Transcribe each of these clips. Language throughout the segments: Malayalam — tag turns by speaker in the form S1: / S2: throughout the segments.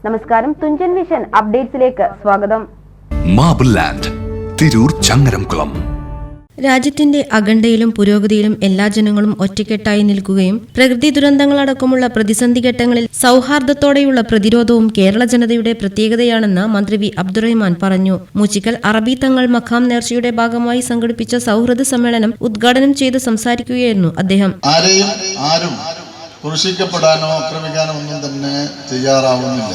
S1: നമസ്കാരം, തുഞ്ചൻ വിഷൻ അപ്ഡേറ്റ്സിലേക്ക് സ്വാഗതം.
S2: Marble land, Tirur Changaramkulam.
S3: രാജ്യത്തിന്റെ അഖണ്ഡയിലും പുരോഗതിയിലും എല്ലാ ജനങ്ങളും ഒറ്റക്കെട്ടായി നിൽക്കുകയും പ്രകൃതി ദുരന്തങ്ങളടക്കമുള്ള പ്രതിസന്ധി ഘട്ടങ്ങളിൽ സൗഹാർദ്ദത്തോടെയുള്ള പ്രതിരോധവും കേരള ജനതയുടെ പ്രത്യേകതയാണെന്ന് മന്ത്രി വി അബ്ദുറഹ്മാൻ പറഞ്ഞു. മൂച്ചിക്കൽ അറബി തങ്ങൾ മഖാം നേർച്ചയുടെ ഭാഗമായി സംഘടിപ്പിച്ച സൗഹൃദ സമ്മേളനം ഉദ്ഘാടനം ചെയ്ത് സംസാരിക്കുകയായിരുന്നു അദ്ദേഹം.
S4: ആരും ക്രൂശിക്കപ്പെടാനോ ആക്രമിക്കാനോ ഒന്നും തന്നെ തയ്യാറാവുന്നില്ല.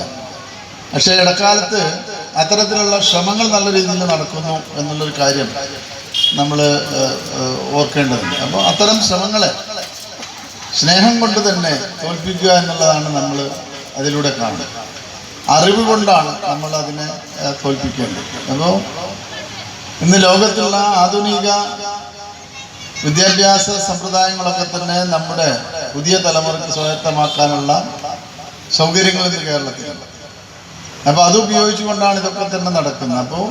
S4: പക്ഷേ ഇടക്കാലത്ത് അത്തരത്തിലുള്ള ശ്രമങ്ങൾ നല്ല രീതിയിൽ നടക്കുന്നു എന്നുള്ളൊരു കാര്യം നമ്മൾ ഓർക്കേണ്ടതുണ്ട്. അപ്പോൾ അത്തരം ശ്രമങ്ങളെ സ്നേഹം കൊണ്ട് തന്നെ തോൽപ്പിക്കുക എന്നുള്ളതാണ് നമ്മൾ അതിലൂടെ കാണുന്നത്. അറിവ് കൊണ്ടാണ് നമ്മൾ അതിനെ തോൽപ്പിക്കേണ്ടത്. അപ്പോൾ ഇന്ന് ലോകത്തുള്ള ആധുനിക വിദ്യാഭ്യാസ സമ്പ്രദായങ്ങളൊക്കെ തന്നെ നമ്മുടെ പുതിയ തലമുറയ്ക്ക് സ്വായത്തമാക്കാനുള്ള സൗകര്യങ്ങൾ ഇന്ന് കേരളത്തിലുണ്ട്. അപ്പോൾ അത് ഉപയോഗിച്ചുകൊണ്ടാണ് ഇതൊക്കെ തന്നെ നടക്കുന്നത്. അപ്പോൾ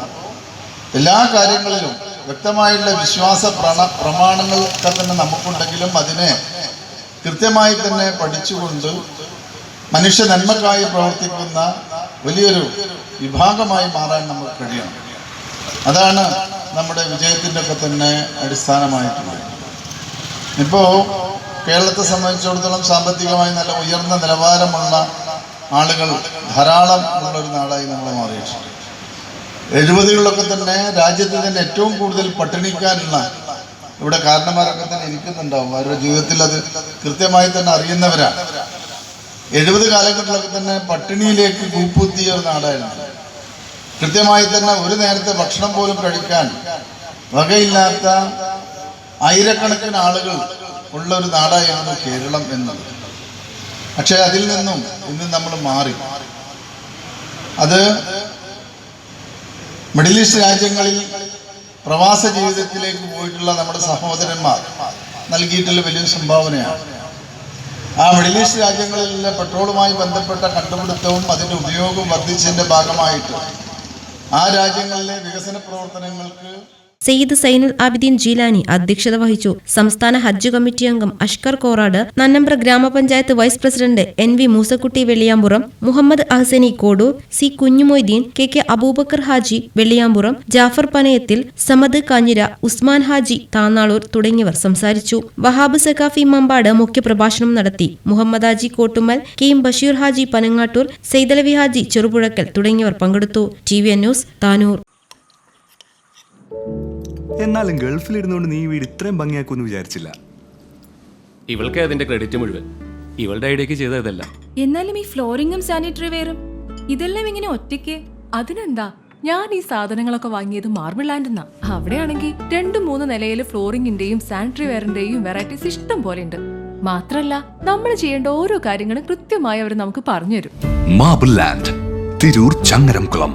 S4: എല്ലാ കാര്യങ്ങളിലും വ്യക്തമായുള്ള വിശ്വാസ പ്രമാണങ്ങളൊക്കെ തന്നെ നമുക്കുണ്ടെങ്കിലും അതിനെ കൃത്യമായി തന്നെ പഠിച്ചുകൊണ്ട് മനുഷ്യ നന്മക്കായി പ്രവർത്തിക്കുന്ന വലിയൊരു വിഭാഗമായി മാറാൻ നമുക്ക് കഴിയണം. അതാണ് നമ്മുടെ വിജയത്തിൻ്റെ ഒക്കെ തന്നെ അടിസ്ഥാനമായിട്ടുള്ളത്. ഇപ്പോൾ കേരളത്തെ സംബന്ധിച്ചിടത്തോളം സാമ്പത്തികമായി നല്ല ഉയർന്ന നിലവാരമുള്ള ആളുകൾ ധാരാളം ഉള്ളൊരു നാടായി നമ്മൾ മാറിയിട്ടുണ്ട്. 70കളിലൊക്കെ തന്നെ രാജ്യത്ത് തന്നെ ഏറ്റവും കൂടുതൽ പട്ടിണിക്കാനുള്ള ഇവിടെ കാരണന്മാരൊക്കെ തന്നെ ഇരിക്കുന്നുണ്ടാവും. അവരുടെ ജീവിതത്തിൽ അത് കൃത്യമായി തന്നെ അറിയുന്നവരാണ്. 70 കാലഘട്ടത്തിലൊക്കെ തന്നെ പട്ടിണിയിലേക്ക് കൂപ്പുത്തിയ ഒരു നാടായിരുന്നു. കൃത്യമായി തന്നെ ഒരു നേരത്തെ ഭക്ഷണം പോലും കഴിക്കാൻ വകയില്ലാത്ത ആയിരക്കണക്കിന് ആളുകൾ ഉള്ള ഒരു നാടായിരുന്നു കേരളം എന്നത്. പക്ഷെ അതിൽ നിന്നും ഇന്ന് നമ്മൾ മാറി. അത് മിഡിൽ ഈസ്റ്റ് രാജ്യങ്ങളിൽ പ്രവാസ ജീവിതത്തിലേക്ക് പോയിട്ടുള്ള നമ്മുടെ സഹോദരന്മാർ നൽകിയിട്ടുള്ള വലിയൊരു സംഭാവനയാണ്. ആ മിഡിൽ ഈസ്റ്റ് രാജ്യങ്ങളിലെ പെട്രോളുമായി ബന്ധപ്പെട്ട കണ്ടുപിടുത്തവും അതിൻ്റെ ഉപയോഗവും വർദ്ധിച്ചതിൻ്റെ ഭാഗമായിട്ട് ആ രാജ്യങ്ങളിലെ വികസന പ്രവർത്തനങ്ങൾക്ക്
S3: സയ്യിദ് സൈനുൽ ആബിദീൻ ജീലാനി അധ്യക്ഷത വഹിച്ചു. സംസ്ഥാന ഹജ്ജ് കമ്മിറ്റി അംഗം Ashkar Korad, Nannambra grama panchayat vice president NV Moosakutty Velliyampuram, Muhammad Ahsani Kodur, C Kunhumoideen, KK Aboobacker Haji Velliyampuram, Jafar Panayathil, Samad Kanhira, Usman Haji Thannalur തുടങ്ങിയവർ സംസാരിച്ചു. വഹാബ് സഖാഫി മമ്പാട് മുഖ്യപ്രഭാഷണം നടത്തി. മുഹമ്മദ് ഹാജി കോട്ടുമ്മൽ, K ബഷീർ ഹാജി പനങ്ങാട്ടൂർ, സൈദലവി ഹാജി ചെറുപുഴക്കൽ തുടങ്ങിയവർ പങ്കെടുത്തു. TVN news, Tanur.
S5: എന്നാലും ഗൾഫിലിരുന്നുകൊണ്ട് നീ വീട് ഇത്രയും ഭംഗിയാക്കുമെന്ന് വിചാരിച്ചില്ല.
S6: ഇവൾക്ക് അതിന്റെ ക്രെഡിറ്റ് മുഴുവൻ ഇവളുടെ ഐഡിയക്ക് ചെയ്തതല്ല.
S7: എന്നാലും ഈ ഫ്ലോറിങ്ങും സാനിറ്ററി വെയറും ഇതെല്ലാം ഇങ്ങനെ ഒറ്റയ്ക്ക് അതിനെന്താ? ഞാൻ ഈ സാധനങ്ങളൊക്കെ വാങ്ങിയത് മാർബിൾ ലാൻഡ് എന്നാ. അവിടെയാണെങ്കിൽ 2-3 നിലയിൽ ഫ്ലോറിങ്ങിന്റെയും സാനിറ്ററി വെയറിന്റെയും വെറൈറ്റീസ് ഇഷ്ടം പോലെ ഉണ്ട്. മാത്രല്ല നമ്മൾ ചെയ്യേണ്ട ഓരോ കാര്യങ്ങളും കൃത്യമായി അവർ നമുക്ക് പറഞ്ഞുതരും.
S2: Marble land, Tirur Changaramkulam.